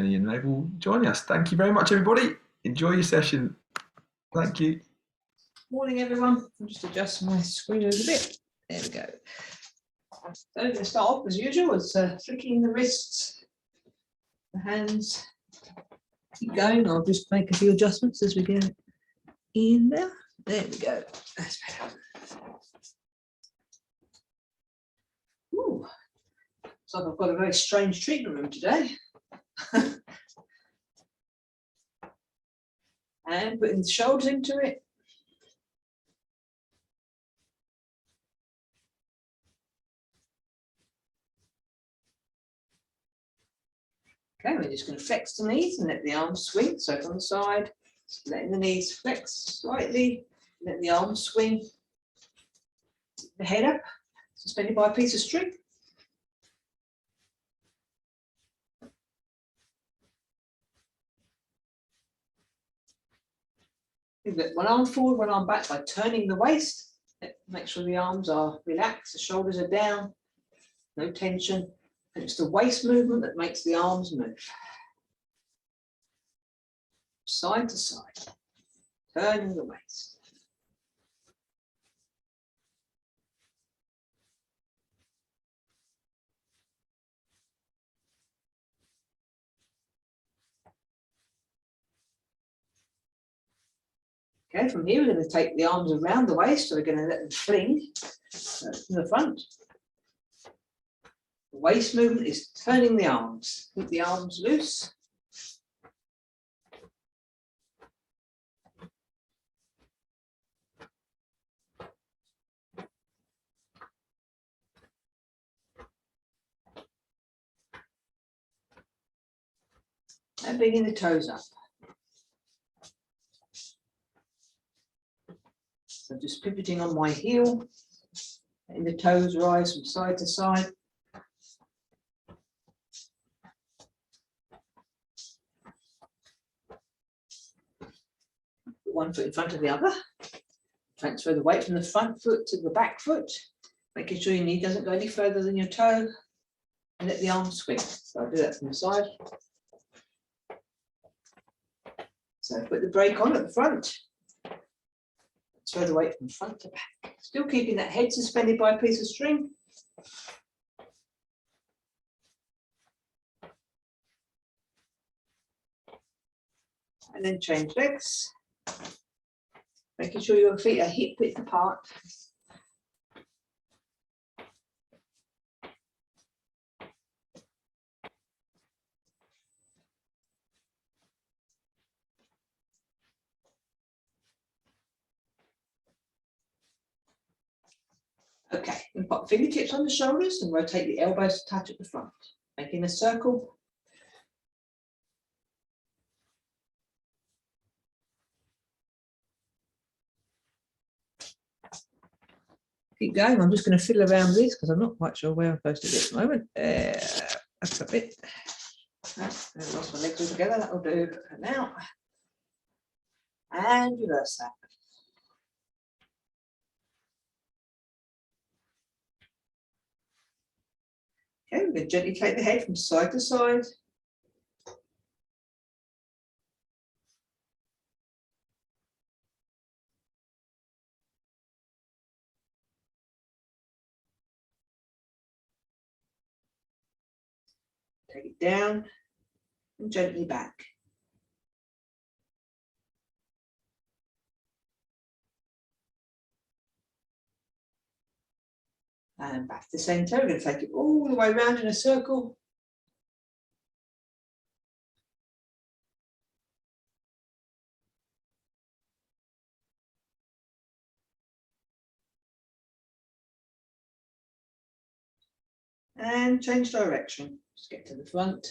And Mabel joining us. Thank you very much, everybody. Enjoy your session. Thank you. Morning, everyone. I'll just adjust my screen a little bit. There we go. So I'm going to start off as usual with flicking the wrists, the hands. Keep going. I'll just make a few adjustments as we go in there. There we go. That's better. Ooh. So I've got a very strange treatment room today. And putting the shoulders into it. Okay, we're just going to flex the knees and let the arms swing. So from the side, letting the knees flex slightly, let the arms swing. The head up, suspended by a piece of string. One arm forward, one arm back by turning the waist. Make sure the arms are relaxed, the shoulders are down, no tension. And it's the waist movement that makes the arms move. Side to side, turning the waist. Okay, from here we're going to take the arms around the waist, so we're going to let them fling to the front. The waist movement is turning the arms. Keep the arms loose. And bringing the toes up. So just pivoting on my heel, letting the toes rise from side to side. Put one foot in front of the other. Transfer the weight from the front foot to the back foot, making sure your knee doesn't go any further than your toe, and let the arms swing. So I'll do that from the side. So put the brake on at the front. Transfer the weight from front to back. Still keeping that head suspended by a piece of string. And then change legs. Making sure your feet are hip width apart. Okay, and put fingertips on the shoulders and rotate the elbows to touch at the front, making a circle. Keep going. I'm just going to fiddle around this because I'm not quite sure where I'm supposed to be at the moment. That's a bit. I lost my legs all together. That will do for now. And reverse that. Okay, we're going to gently take the head from side to side. Take it down and gently back. And back to center. We're going to take it all the way around in a circle. And change direction. Just get to the front.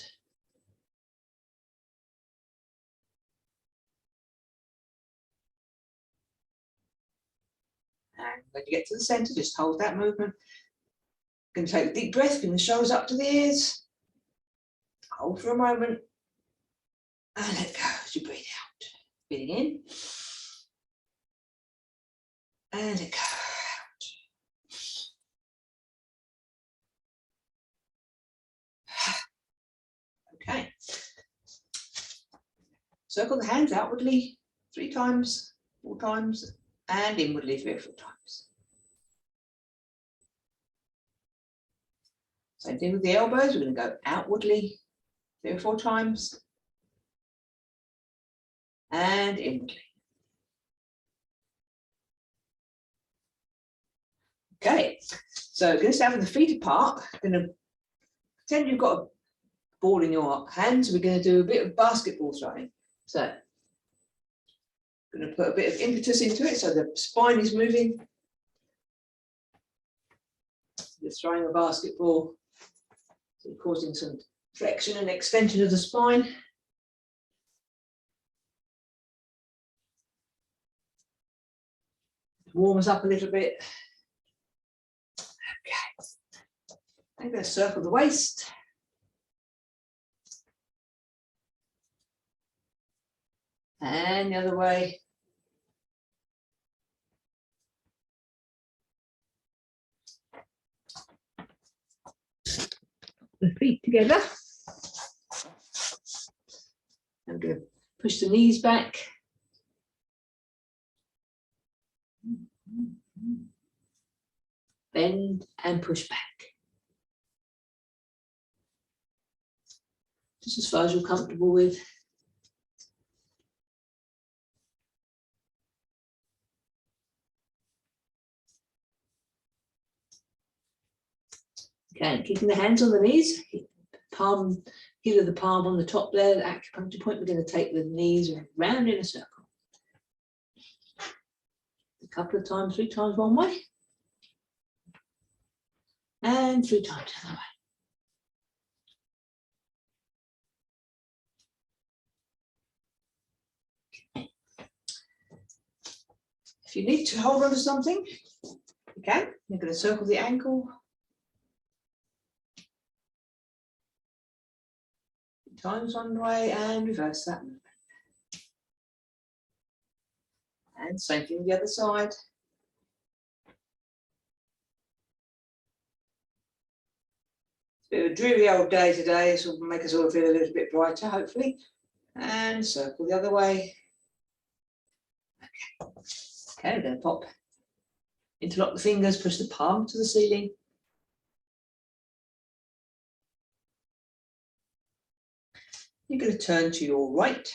And when you get to the center, just hold that movement. Going to take a deep breath, bring the shoulders up to the ears. Hold for a moment. And let go as you breathe out. Breathing in. And let go out. Okay. Circle the hands outwardly 3 times, 4 times, and inwardly 3 or 4 times. Same thing with the elbows. We're going to go outwardly 3 or 4 times and inwardly. Okay, so we're going to stand with the feet apart. We're going to pretend you've got a ball in your hands. We're going to do a bit of basketball throwing. So I'm going to put a bit of impetus into it so the spine is moving. You're throwing a basketball, so causing some flexion and extension of the spine. Warm us up a little bit. Okay, I'm going to circle the waist. And the other way. The feet together. I'm going to push the knees back. Bend and push back. Just as far as you're comfortable with. Okay, keeping the hands on the knees, palm, heel of the palm on the top there, the acupuncture point. We're going to take the knees round in a circle. A couple of times, 3 times one way. And 3 times the other way. If you need to hold on to something, you can. You're going to circle the ankle. Times one way and reverse that movement. And same thing the other side. It's a bit of a dreary old day today, so will make us all feel a little bit brighter, hopefully. And circle the other way. Okay, we're going to pop, interlock the fingers, push the palm to the ceiling. You're going to turn to your right.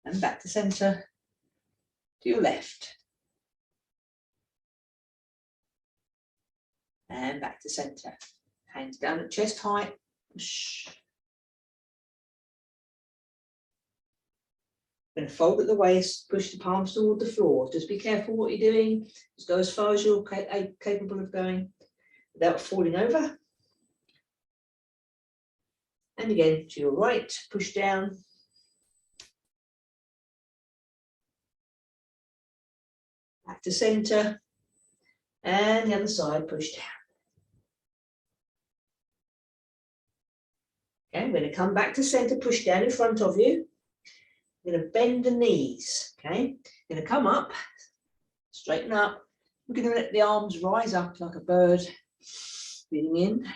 And back to centre, to your left. And back to centre. Hands down at chest height. Push. Going to fold at the waist, push the palms toward the floor. Just be careful what you're doing. Just go as far as you're capable of going without falling over. And again, to your right, push down. Back to centre. And the other side, push down. Okay, I'm going to come back to centre, push down in front of you. I'm going to bend the knees, okay? I'm going to come up, straighten up. We're going to let the arms rise up like a bird. Breathing in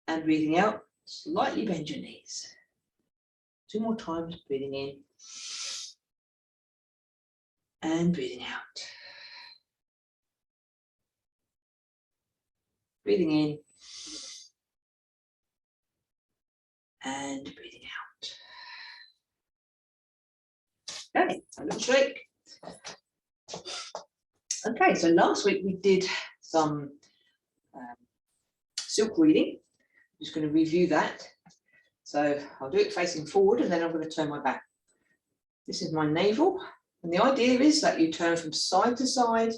and breathing out. Slightly bend your knees. 2 more times, breathing in and breathing out. Breathing in and breathing out. Okay, a little shake. Okay, so last week we did some silk reading. I'm just going to review that. So I'll do it facing forward and then I'm going to turn my back. This is my navel. And the idea is that you turn from side to side.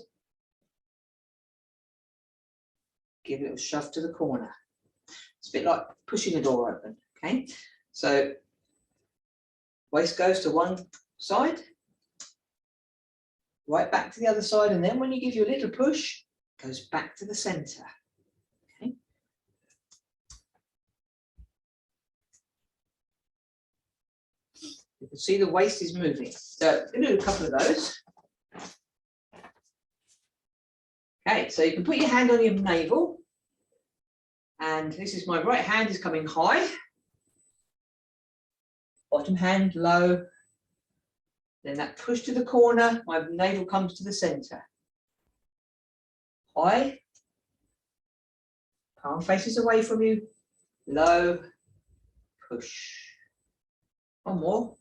Give a little shove to the corner. It's a bit like pushing a door open. Okay, so waist goes to one side, right back to the other side, and then when you give you a little push, it goes back to the centre. Okay. You can see the waist is moving. So I'm going to do a couple of those. Okay, so you can put your hand on your navel And this is my right hand is coming high, bottom hand low, then that push to the corner, my navel comes to the center. High, palm faces away from you, low, push. One more,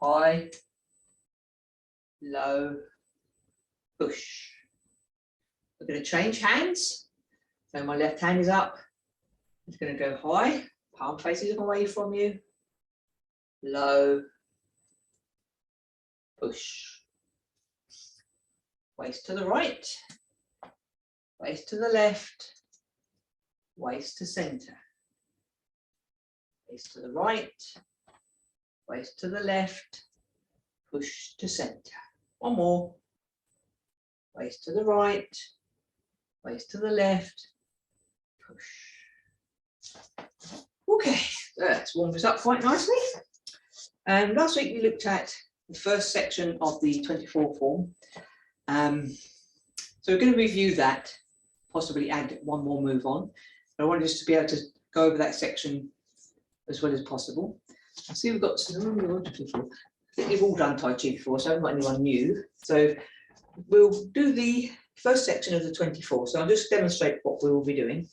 high, low, push. We're going to change hands. So my left hand is up. It's going to go high, palm faces away from you, low, push. Waist to the right, waist to the left, waist to center. Waist to the right, waist to the left, push to center. One more. Waist to the right, waist to the left, push. Okay, that's warmed us up quite nicely. Last week we looked at the first section of the 24 form. So we're going to review that, possibly add one more move on. But I wanted us to be able to go over that section as well as possible. I see we've got some, I think we've all done Tai Chi before, so I haven't got anyone new. So we'll do the first section of the 24. So I'll just demonstrate what we will be doing.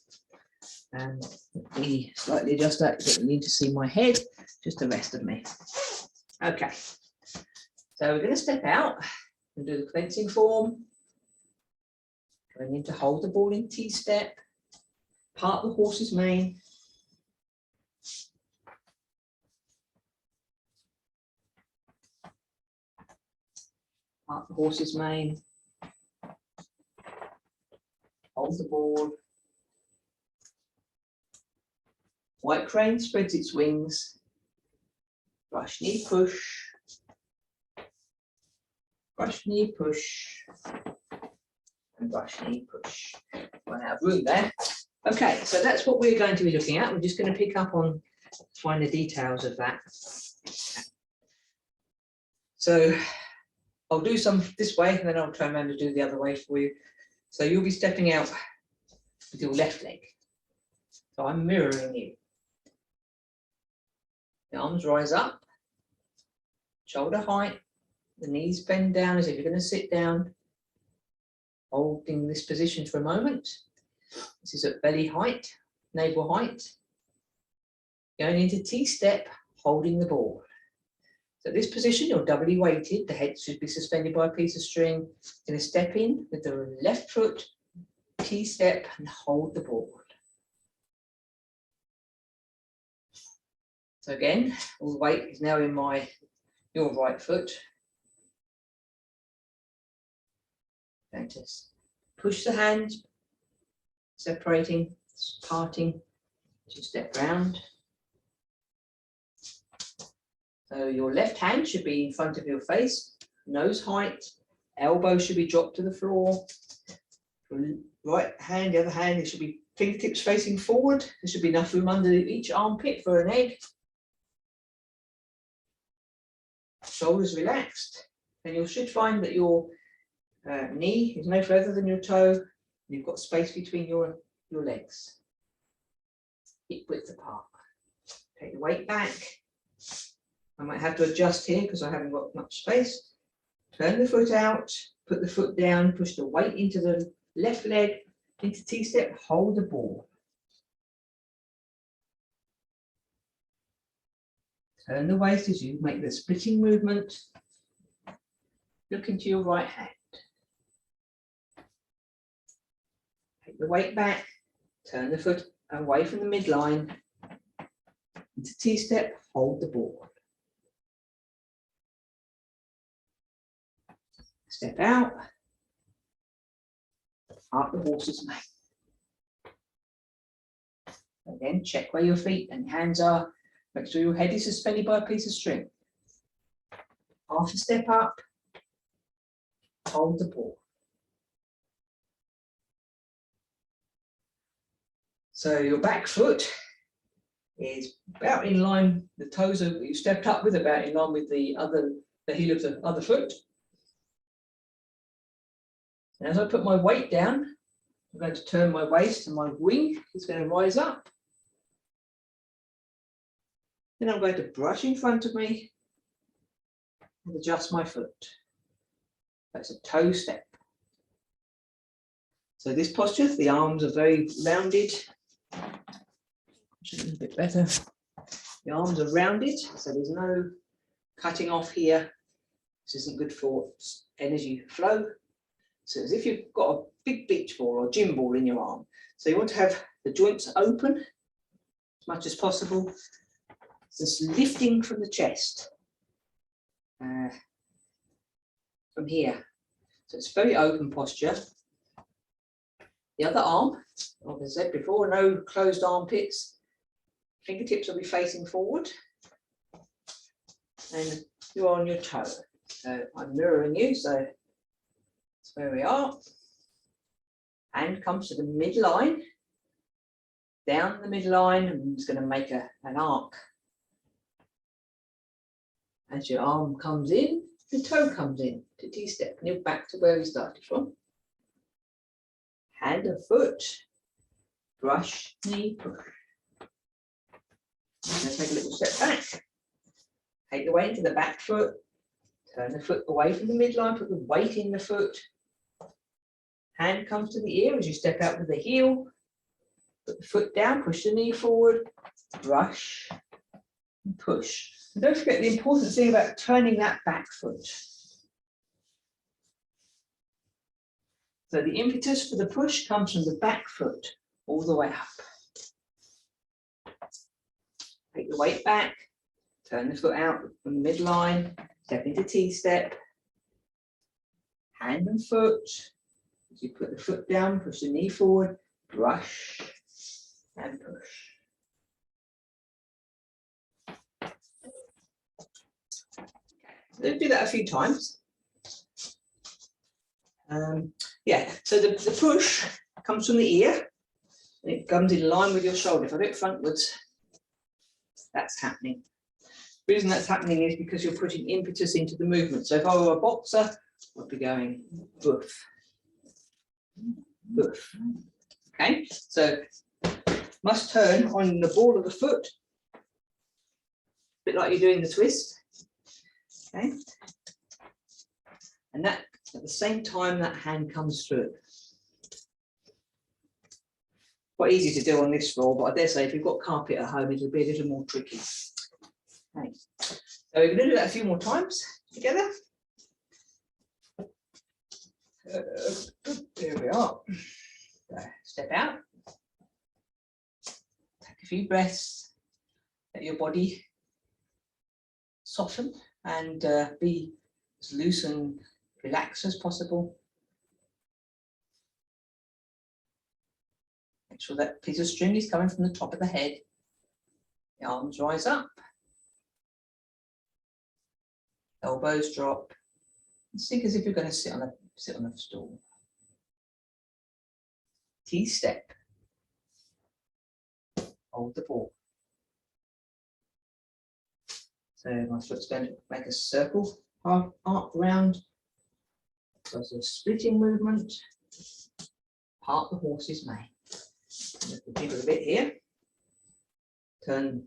And let me slightly adjust that because you need to see my head, just the rest of me. Okay. So we're going to step out and do the cleansing form. Going in to hold the ball in T-step. Part the horse's mane. Part the horse's mane. Hold the ball. White crane spreads its wings. Brush knee push. Brush knee push. And brush knee push. Run out of room there. Okay, so that's what we're going to be looking at. We're just going to pick up on finer details of that. So I'll do some this way and then I'll turn around to do the other way for you. So you'll be stepping out with your left leg. So I'm mirroring you. The arms rise up, shoulder height, the knees bend down as if you're going to sit down, holding this position for a moment. This is at belly height, navel height. Going into T-step, holding the ball. So this position, you're doubly weighted. The head should be suspended by a piece of string. Going to step in with the left foot, T-step, and hold the ball. So again, all the weight is now in your right foot. Going to push the hands, separating, parting, to step round. So your left hand should be in front of your face, nose height, elbow should be dropped to the floor. Right hand, the other hand, it should be fingertips facing forward. There should be enough room under each armpit for an egg. Shoulders relaxed, and you should find that your knee is no further than your toe. You've got space between your legs. Hip width apart. Take the weight back. I might have to adjust here because I haven't got much space. Turn the foot out, put the foot down, push the weight into the left leg, into T-step, hold the ball. Turn the waist as you make the splitting movement. Look into your right hand. Take the weight back, turn the foot away from the midline, into T-step, hold the ball. Step out, up the horse's mane. Again, check where your feet and hands are. Make sure your head is suspended by a piece of string. Half a step up, hold the ball. So your back foot is about in line, the toes that you stepped up with about in line with the heel of the other foot. And as I put my weight down, I'm going to turn my waist and my wing is going to rise up. Then I'm going to brush in front of me and adjust my foot. That's a toe step. So this posture, the arms are very rounded. A little bit better. The arms are rounded, so there's no cutting off here. This isn't good for energy flow. So as if you've got a big beach ball or gym ball in your arm. So you want to have the joints open as much as possible. Just lifting from the chest. From here. So it's very open posture. The other arm, like I said before, no closed armpits. Fingertips will be facing forward. And you're on your toe. So I'm mirroring you, so that's where we are. Hand comes to the midline. Down the midline, and it's going to make an arc. As your arm comes in, the toe comes in to T-step, and you're back to where we started from. Hand and foot, brush, knee, push. Now take a little step back. Take the weight into the back foot. Turn the foot away from the midline, put the weight in the foot. Hand comes to the ear as you step out with the heel. Put the foot down, push the knee forward, brush, and push. And don't forget the important thing about turning that back foot. So the impetus for the push comes from the back foot all the way up. Take the weight back, turn the foot out from the midline, step into T-step, hand and foot. As you put the foot down, push the knee forward, brush and push. Do that a few times. Yeah, so the push comes from the ear and it comes in line with your shoulder. If I do it frontwards, that's happening. The reason that's happening is because you're putting impetus into the movement. So if I were a boxer, I'd be going boof, boof. Okay, so must turn on the ball of the foot, a bit like you're doing the twist. Okay, and that at the same time that hand comes through. Quite easy to do on this floor, but I dare say if you've got carpet at home, it'll be a little more tricky. Okay, so we're going to do that a few more times together. There we are. Step out. Take a few breaths. Let your body soften and be as loose and relaxed as possible. Make sure that piece of string is coming from the top of the head. The arms rise up. Elbows drop. And think as if you're going to sit on a stool. T-step. Hold the ball. So my foot's going to make a circle, arc round. So it's a splitting movement. Part the horse's mane. Jiggle a bit here. Turn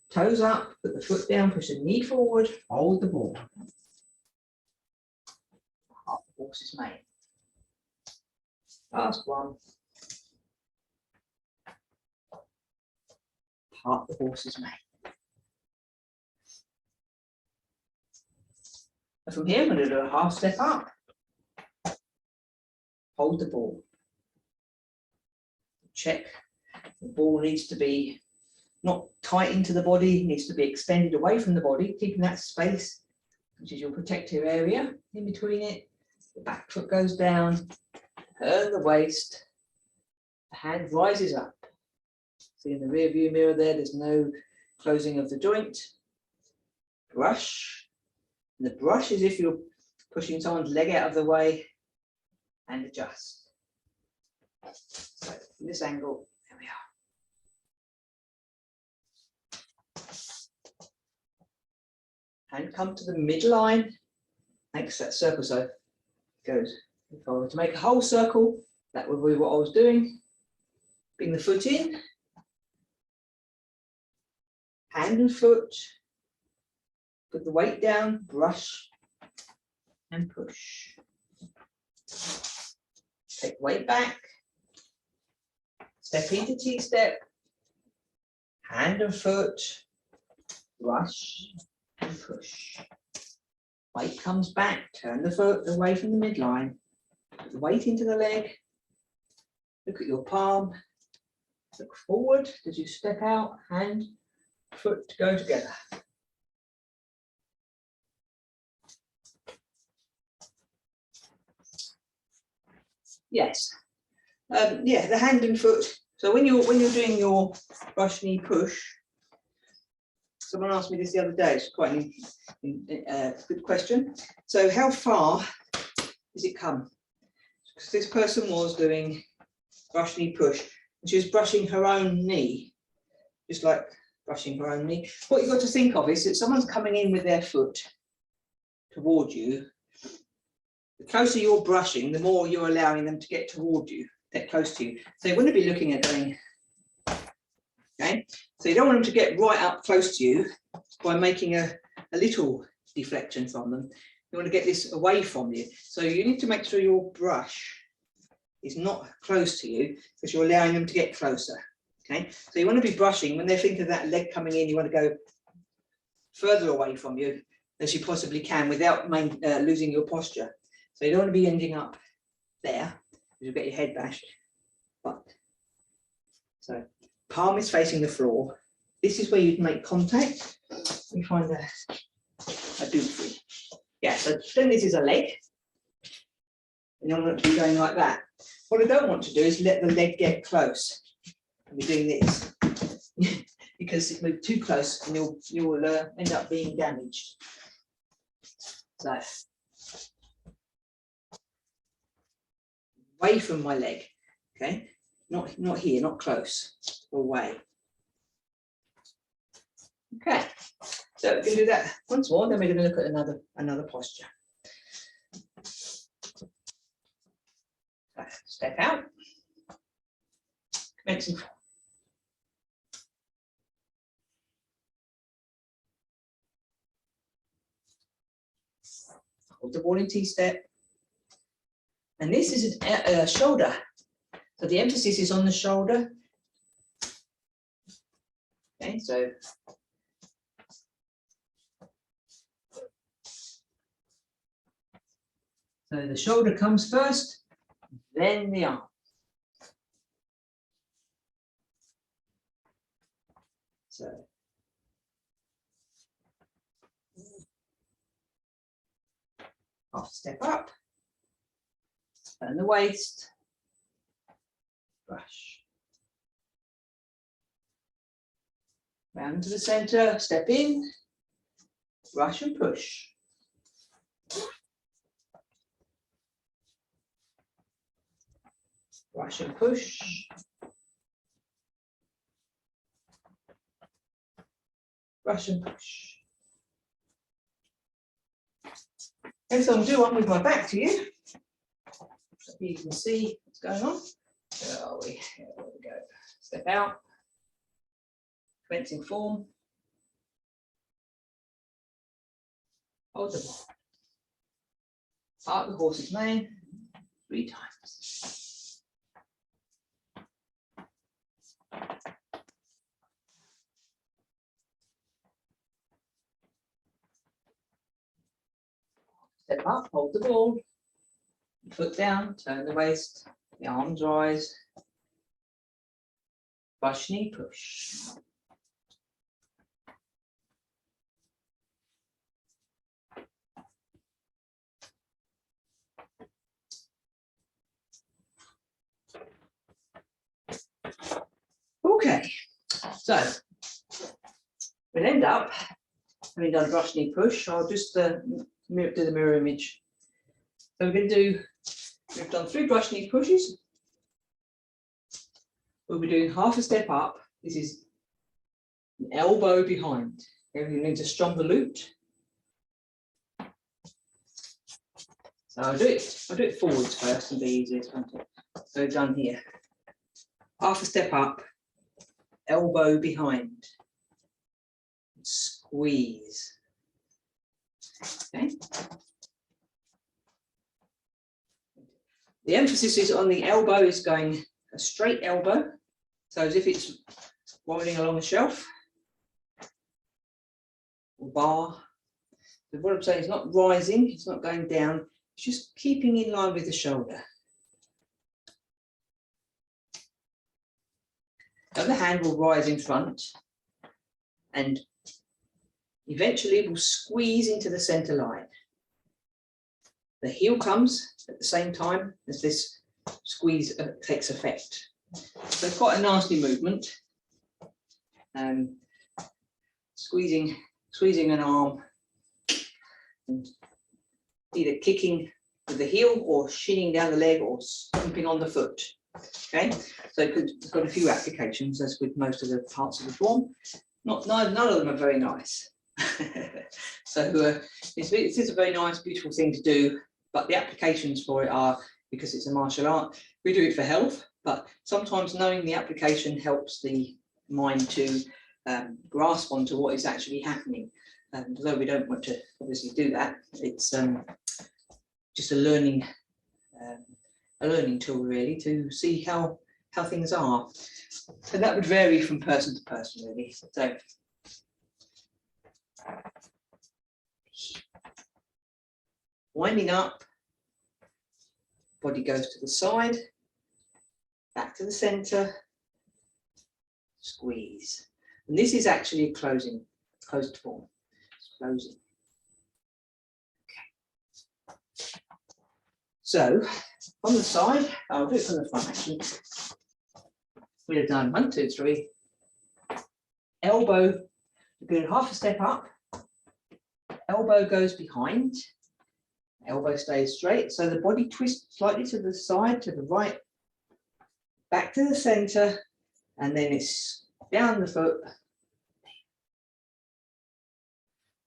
toes up, put the foot down, push the knee forward, hold the ball. Part the horse's mane. Last one. Part the horse's mane. And from here, I'm going to do a half step up. Hold the ball. Check. The ball needs to be not tight into the body, needs to be extended away from the body, keeping that space, which is your protective area in between it. The back foot goes down, turn the waist, the hand rises up. See in the rear view mirror there's no closing of the joint. Brush. And the brush is if you're pushing someone's leg out of the way and adjust. So from this angle, there we are. And come to the midline, makes that circle. So it goes, if I were to make a whole circle, That would be what I was doing. Bring the foot in, hand and foot, put the weight down, brush and push. Take weight back, step into T-step, hand and foot, brush and push. Weight comes back, turn the foot away from the midline, put the weight into the leg, look at your palm, look forward as you step out, hand, foot to go together. Yes, yeah, the hand and foot. So when you're doing your brush knee push, someone asked me this the other day. It's quite a good question. So how far does it come? Because this person was doing brush knee push, and she was brushing her own knee, just like brushing her own knee. What you've got to think of is that someone's coming in with their foot toward you. The closer you're brushing, the more you're allowing them to get toward you, get close to you. So you want to be looking at doing, okay? So you don't want them to get right up close to you by making a little deflection from them. You want to get this away from you. So you need to make sure your brush is not close to you because you're allowing them to get closer, okay? So you want to be brushing, when they think of that leg coming in, you want to go further away from you as you possibly can without losing your posture. So you don't want to be ending up there, you'll get your head bashed. But so palm is facing the floor. This is where you'd make contact. You find a boot for you. Yeah, so then this is a leg. And you want it to be going like that. What I don't want to do is let the leg get close and be doing this. Because if you move too close and you'll end up being damaged. So away from my leg, okay? Not here, not close, away. Okay, so we're going to do that once more, then we're going to look at another posture. Step out, commencing form. Hold the ball in T-step. And this is a shoulder. So the emphasis is on the shoulder. Okay, so the shoulder comes first, then the arm. So half step up, turn the waist, brush. Round to the center, step in, brush and push. Brush and push. Brush and push. And so I'll do one with my back to you. So you can see what's going on. Where are we? Here we go. Step out. Commencing form. Hold the ball. Part the horse's mane 3 times. Step up, hold the ball, foot down, turn the waist, the arms rise, brush knee push. Okay, so we'll end up having done brush knee push. I'll just do the mirror image. So we're going to do, we've done 3 brush knee pushes. We'll be doing half a step up. This is an elbow behind. Okay, we need to strum the loot. So I'll do it forwards first and be easiest, won't it? So done here. Half a step up, elbow behind, squeeze. Okay. The emphasis is on the elbow is going a straight elbow, so as if it's rolling along a shelf or bar. But what I'm saying is not rising, it's not going down, it's just keeping in line with the shoulder. The other hand will rise in front and eventually will squeeze into the center line. The heel comes at the same time as this squeeze takes effect. So quite a nasty movement. Squeezing an arm and either kicking with the heel or shinning down the leg or stomping on the foot. Okay, so it's got a few applications as with most of the parts of the form. None of them are very nice. So it is a very nice, beautiful thing to do, but the applications for it are, because it's a martial art, we do it for health, but sometimes knowing the application helps the mind to grasp onto what is actually happening. And although we don't want to obviously do that, it's just a learning tool really to see how things are. And that would vary from person to person really. So winding up, body goes to the side, back to the center, squeeze. And this is actually a closed form. It's closing. Okay. So on the side, I'll do it from the front actually. We'd have done 1, 2, 3. Elbow, we're doing half a step up. Elbow goes behind. Elbow stays straight. So the body twists slightly to the side, to the right, back to the center, and then it's down the foot.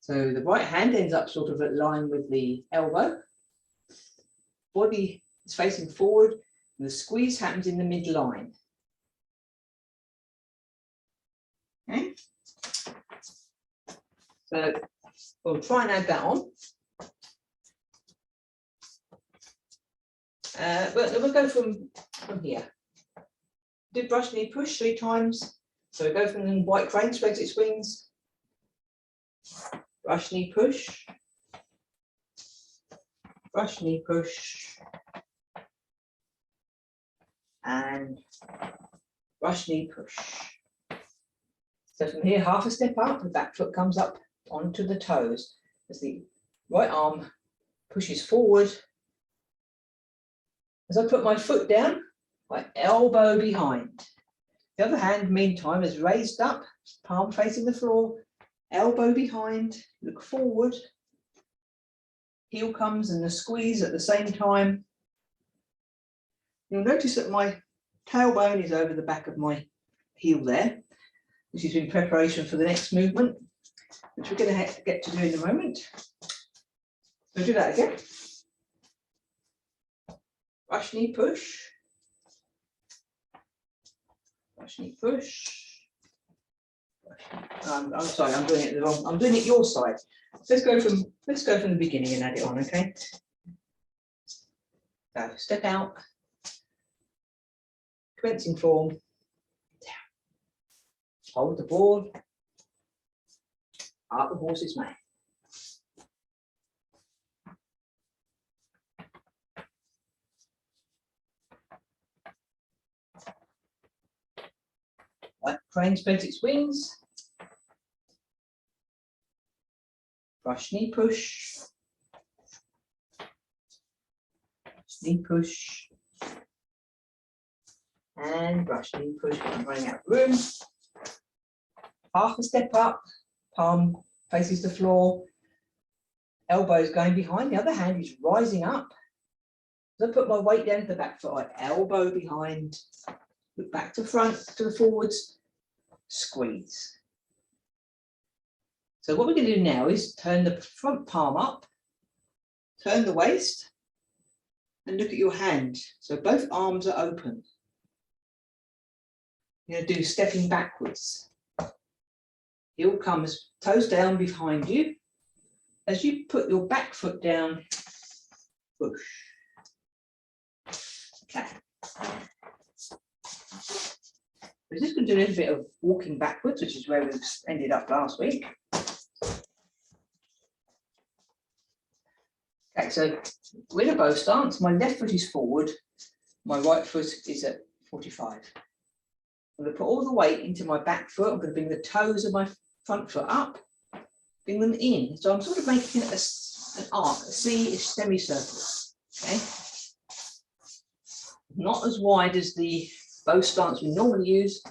So the right hand ends up sort of at line with the elbow. Body is facing forward, and the squeeze happens in the midline. Okay. So we'll try and add that on. But we'll go from here. Do brush, knee, push 3 times. So we go from the white crane, spreads its wings. Brush, knee, push. Brush, knee, push. And brush, knee, push. So from here, half a step up, the back foot comes up onto the toes as the right arm pushes forward. As I put my foot down, my elbow behind. The other hand, meantime, is raised up, palm facing the floor, elbow behind, look forward. Heel comes and the squeeze at the same time. You'll notice that my tailbone is over the back of my heel there. This is in preparation for the next movement, which we're going to get to do in a moment. So do that again. Brush, knee, push. Brush, knee, push. I'm sorry, I'm doing it wrong. I'm doing it your side. Let's go from the beginning and add it on, okay? So step out. Commencing form. Down. Hold the board. Up the horse's mane. Right, crane spreads its wings. Brush, knee, push. Knee, push. And brush, knee, push. I'm running out of room. Half a step up, palm faces the floor. Elbows going behind. The other hand is rising up. So I put my weight down to the back foot, like elbow behind. Look back to front, to the forwards, squeeze. So what we're going to do now is turn the front palm up, turn the waist, and look at your hand. So both arms are open. You're going to do stepping backwards. Heel comes toes down behind you. As you put your back foot down, push. Okay. We're just going to do a little bit of walking backwards, which is where we ended up last week. Okay, so we're in a bow stance. My left foot is forward. My right foot is at 45. I'm going to put all the weight into my back foot. I'm going to bring the toes of my front foot up, bring them in. So I'm sort of making an arc, a semicircle. Okay, not as wide as the bow stance we normally use.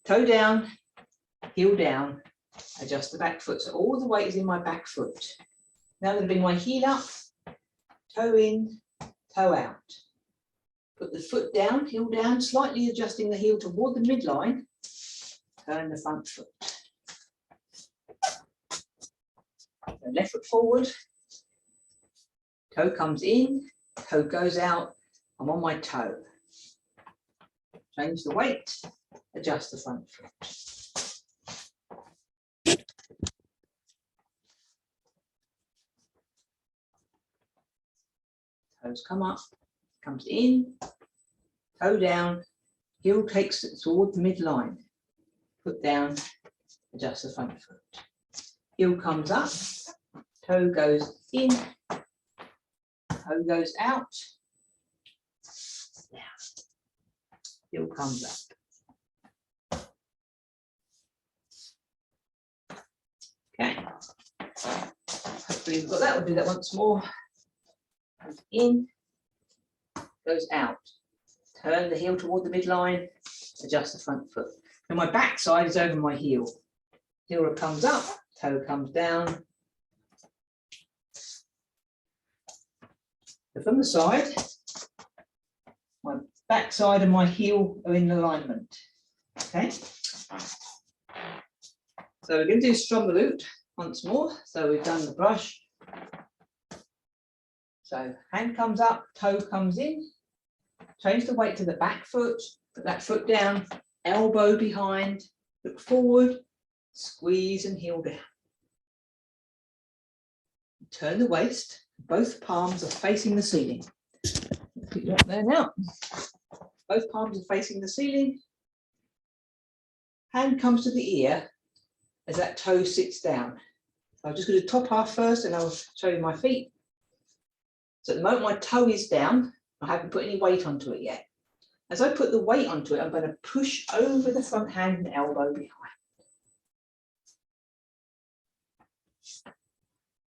Toe down, heel down, adjust the back foot. So all the weight is in my back foot. Now I'm going to bring my heel up, toe in, toe out. Put the foot down, heel down, slightly adjusting the heel toward the midline. Turn the front foot. The left foot forward. Toe comes in, toe goes out. I'm on my toe. Change the weight, adjust the front foot. Toes come up, comes in, toe down, heel takes it toward the midline. Foot down, adjust the front foot. Heel comes up, toe goes in, toe goes out, down. Heel comes up. Okay. Hopefully we've got that. We'll do that once more. Goes in, goes out. Turn the heel toward the midline, adjust the front foot. Now my back side is over my heel. Heel comes up, toe comes down. So from the side, my back side and my heel are in alignment. Okay. So we're going to do strum the loot once more. So we've done the brush. So hand comes up, toe comes in. Change the weight to the back foot, put that foot down, elbow behind, look forward, squeeze and heel down. Turn the waist, both palms are facing the ceiling. Put you up there now. Both palms are facing the ceiling. Hand comes to the ear as that toe sits down. So I'm just going to top half first and I'll show you my feet. So at the moment my toe is down, I haven't put any weight onto it yet. As I put the weight onto it, I'm going to push over the front hand and elbow behind.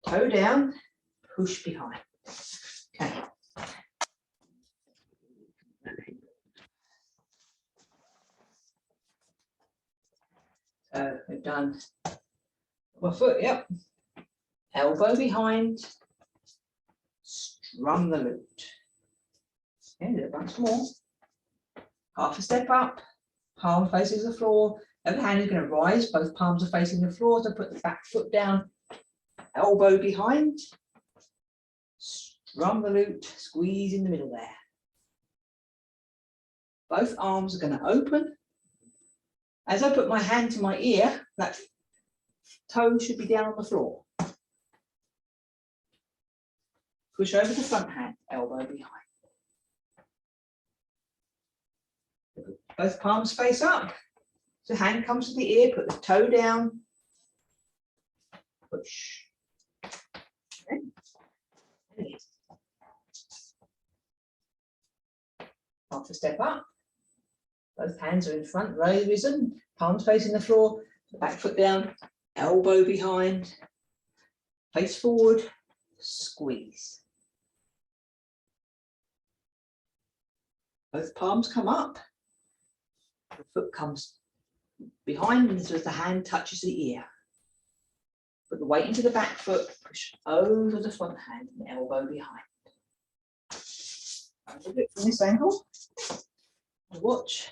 Toe down, push behind. Okay. So we've done my foot, yep. Elbow behind, strum the loot. Okay, do it once more. Half a step up, palm faces the floor. Other hand is going to rise, both palms are facing the floor. So put the back foot down, elbow behind, strum the loot, squeeze in the middle there. Both arms are going to open. As I put my hand to my ear, that toe should be down on the floor. Push over the front hand, elbow behind. Both palms face up. So hand comes to the ear, put the toe down, push. Okay. Half a step up. Both hands are in front, risen, palms facing the floor, back foot down, elbow behind, face forward, squeeze. Both palms come up. The foot comes behind and so as the hand touches the ear. Put the weight into the back foot, push over the front hand and elbow behind. A little bit from this angle. Watch.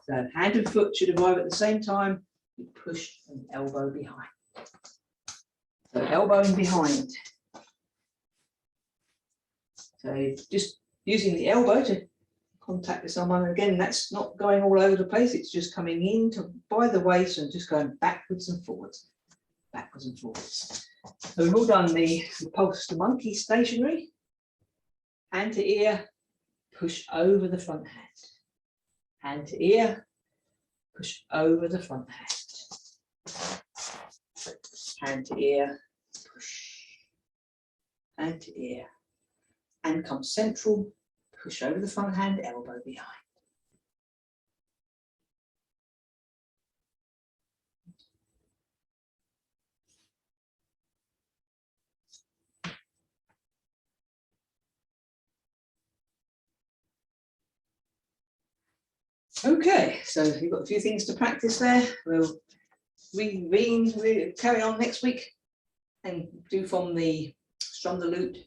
So hand and foot should arrive at the same time. You push an elbow behind. So elbow in behind. So just using the elbow to contact with someone. Again, that's not going all over the place. It's just coming in by the waist and just going backwards and forwards. Backwards and forwards. So we've all done the pulse to monkey stationary. Hand to ear, push over the front hand. Hand to ear, push over the front hand. Hand to ear, push. Hand to ear. And come central, push over the front hand, elbow behind. Okay, so you've got a few things to practice there. We'll carry on next week and do from the strum the lute.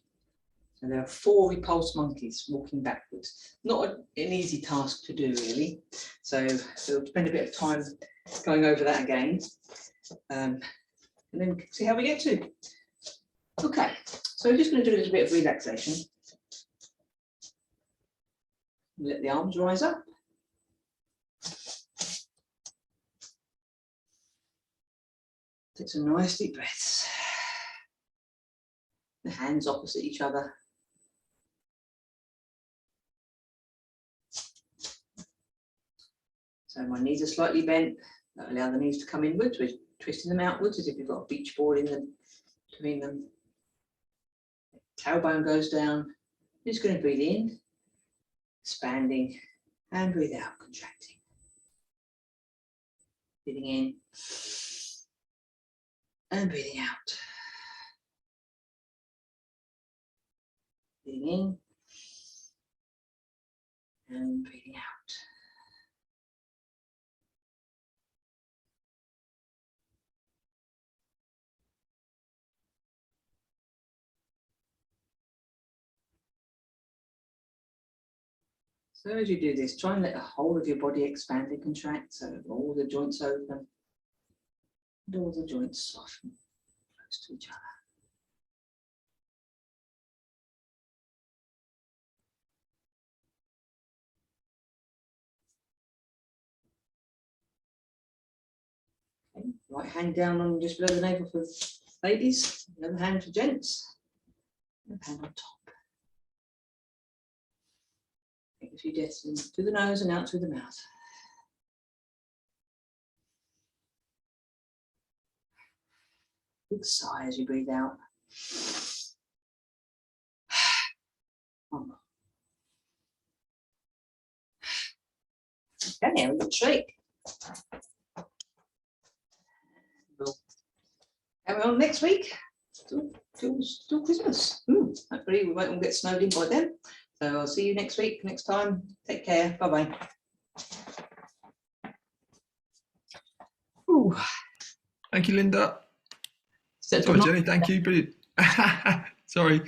So there are 4 repulsed monkeys walking backwards. Not an easy task to do, really. So we'll spend a bit of time going over that again, and then see how we get to. Okay, so we're just going to do a little bit of relaxation. Let the arms rise up. Take some nice deep breaths. The hands opposite each other. So my knees are slightly bent. Allow the knees to come inwards. We're twisting them outwards as if you've got a beach board between them. Tailbone goes down. Just going to breathe in, expanding, and breathe out, contracting. Breathing in and breathing out. Breathing in and breathing out. So as you do this, try and let the whole of your body expand and contract, so all the joints open and all the joints soften close to each other. Okay. Right hand down on just below the navel for ladies, the other hand for gents, and hand on top. Take a few deaths in through the nose and out through the mouth. Big sigh as you breathe out. Okay, a little shake. We'll carry on next week. Still Christmas. Hopefully we won't all get snowed in by then. So I'll see you next week, next time. Take care. Bye-bye. Thank you, Linda. So Sorry, Jenny. Thank you. Brilliant. Sorry.